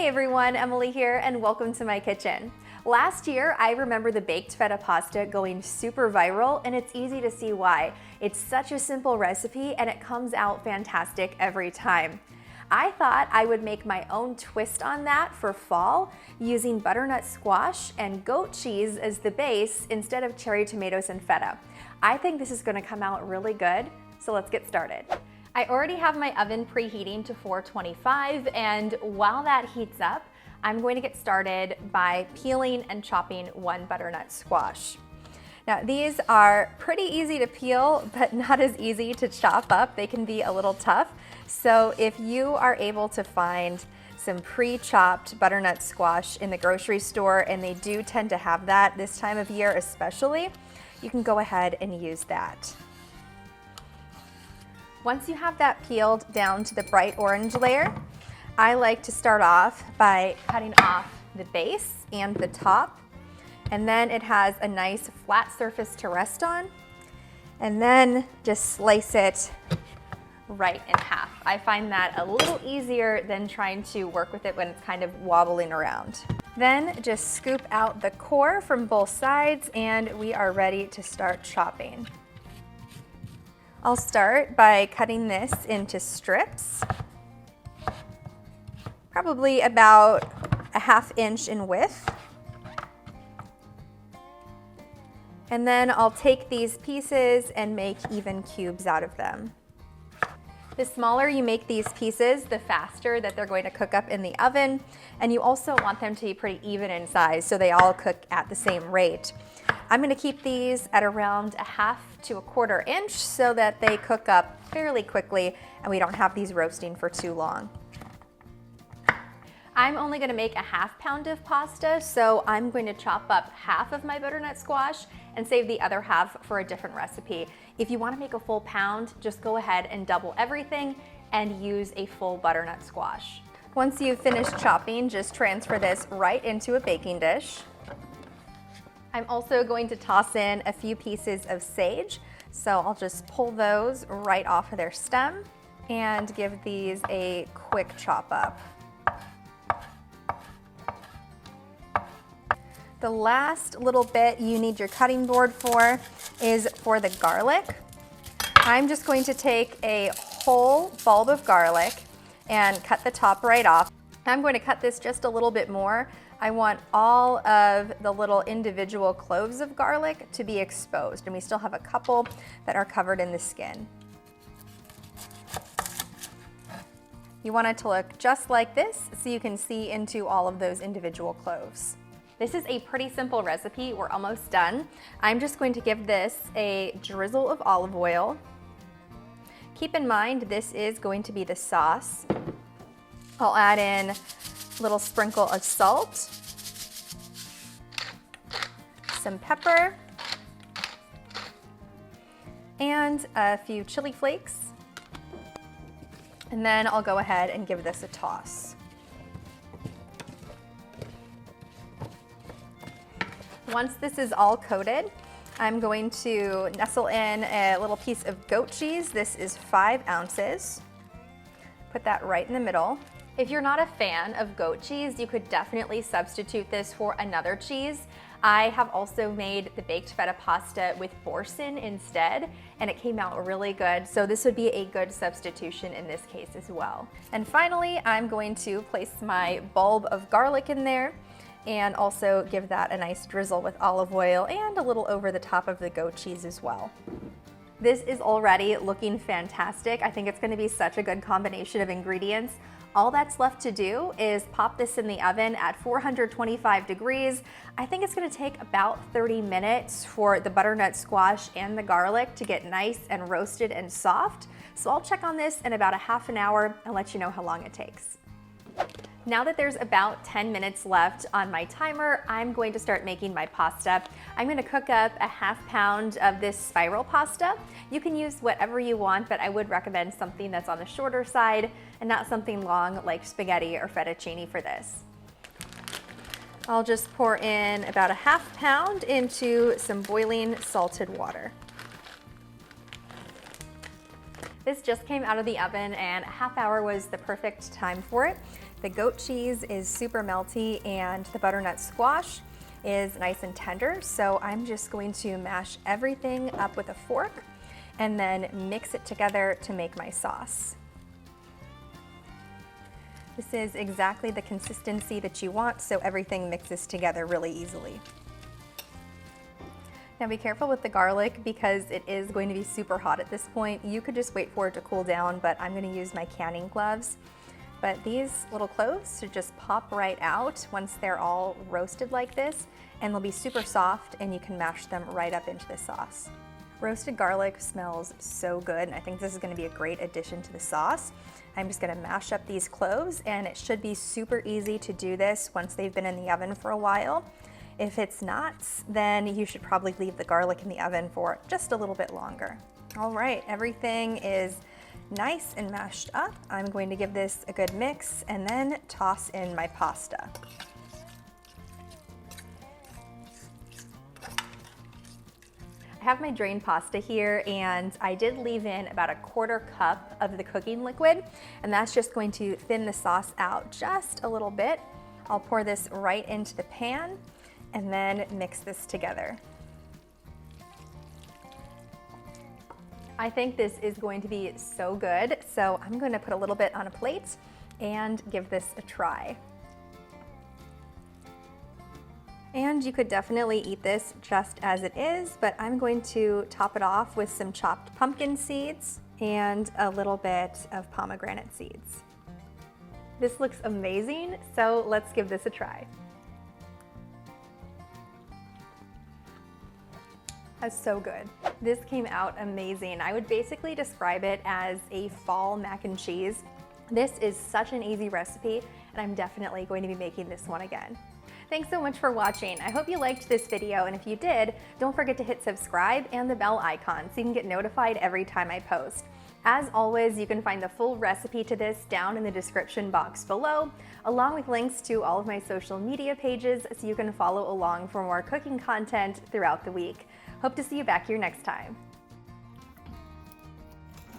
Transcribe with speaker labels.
Speaker 1: Hey everyone, Emily here and welcome to my kitchen. Last year, I remember the baked feta pasta going super viral, and it's easy to see why. It's such a simple recipe and it comes out fantastic every time. I thought I would make my own twist on that for fall using butternut squash and goat cheese as the base instead of cherry tomatoes and feta. I think this is going to come out really good, so let's get started. I already have my oven preheating to 425, and while that heats up, I'm going to get started by peeling and chopping one butternut squash. Now these are pretty easy to peel, but not as easy to chop up. They can be a little tough. So if you are able to find some pre-chopped butternut squash in the grocery store, and they do tend to have that this time of year especially, you can go ahead and use that. Once you have that peeled down to the bright orange layer, I like to start off by cutting off the base and the top, and then it has a nice flat surface to rest on, and then just slice it right in half. I find that a little easier than trying to work with it when it's kind of wobbling around. Then just scoop out the core from both sides and we are ready to start chopping. I'll start by cutting this into strips, probably about a ½ inch in width. And then I'll take these pieces and make even cubes out of them. The smaller you make these pieces, the faster that they're going to cook up in the oven. And you also want them to be pretty even in size so they all cook at the same rate. I'm going to keep these at around a ½ to a ¼ inch so that they cook up fairly quickly and we don't have these roasting for too long. I'm only going to make a ½ pound of pasta, so I'm going to chop up half of my butternut squash and save the other half for a different recipe. If you want to make a full pound, just go ahead and double everything and use a full butternut squash. Once you've finished chopping, just transfer this right into a baking dish. I'm also going to toss in a few pieces of sage, so I'll just pull those right off of their stem and give these a quick chop up. The last little bit you need your cutting board for is for the garlic. I'm just going to take a whole bulb of garlic and cut the top right off. I'm going to cut this just a little bit more. I want all of the little individual cloves of garlic to be exposed, and we still have a couple that are covered in the skin. You want it to look just like this so you can see into all of those individual cloves. This is a pretty simple recipe. We're almost done. I'm just going to give this a drizzle of olive oil. Keep in mind, this is going to be the sauce. I'll add in a little sprinkle of salt, some pepper, and a few chili flakes. And then I'll go ahead and give this a toss. Once this is all coated, I'm going to nestle in a little piece of goat cheese. This is 5 ounces. Put that right in the middle. If you're not a fan of goat cheese, you could definitely substitute this for another cheese. I have also made the baked feta pasta with boursin instead, and it came out really good. So this would be a good substitution in this case as well. And finally, I'm going to place my bulb of garlic in there and also give that a nice drizzle with olive oil and a little over the top of the goat cheese as well. This is already looking fantastic. I think it's going to be such a good combination of ingredients. All that's left to do is pop this in the oven at 425 degrees. I think it's going to take about 30 minutes for the butternut squash and the garlic to get nice and roasted and soft. So I'll check on this in about a ½ hour and let you know how long it takes. Now that there's about 10 minutes left on my timer, I'm going to start making my pasta. I'm going to cook up a ½ pound of this spiral pasta. You can use whatever you want, but I would recommend something that's on the shorter side and not something long like spaghetti or fettuccine for this. I'll just pour in about a ½ pound into some boiling salted water. This just came out of the oven and a ½ hour was the perfect time for it. The goat cheese is super melty and the butternut squash is nice and tender, so I'm just going to mash everything up with a fork and then mix it together to make my sauce. This is exactly the consistency that you want, so everything mixes together really easily. Now be careful with the garlic because it is going to be super hot at this point. You could just wait for it to cool down, but I'm going to use my canning gloves. But these little cloves should just pop right out once they're all roasted like this, and they'll be super soft and you can mash them right up into the sauce. Roasted garlic smells so good, and I think this is going to be a great addition to the sauce. I'm just going to mash up these cloves, and it should be super easy to do this once they've been in the oven for a while. If it's not, then you should probably leave the garlic in the oven for just a little bit longer. All right, everything is nice and mashed up. I'm going to give this a good mix and then toss in my pasta. I have my drained pasta here, and I did leave in about a 1/4 cup of the cooking liquid, and that's just going to thin the sauce out just a little bit. I'll pour this right into the pan and then mix this together. I think this is going to be so good, so I'm going to put a little bit on a plate and give this a try. And you could definitely eat this just as it is, but I'm going to top it off with some chopped pumpkin seeds and a little bit of pomegranate seeds. This looks amazing, so let's give this a try. That's so good. This came out amazing. I would basically describe it as a fall mac and cheese. This is such an easy recipe, and I'm definitely going to be making this one again. Thanks so much for watching. I hope you liked this video, and if you did, don't forget to hit subscribe and the bell icon so you can get notified every time I post. As always, you can find the full recipe to this down in the description box below, along with links to all of my social media pages so you can follow along for more cooking content throughout the week. Hope to see you back here next time.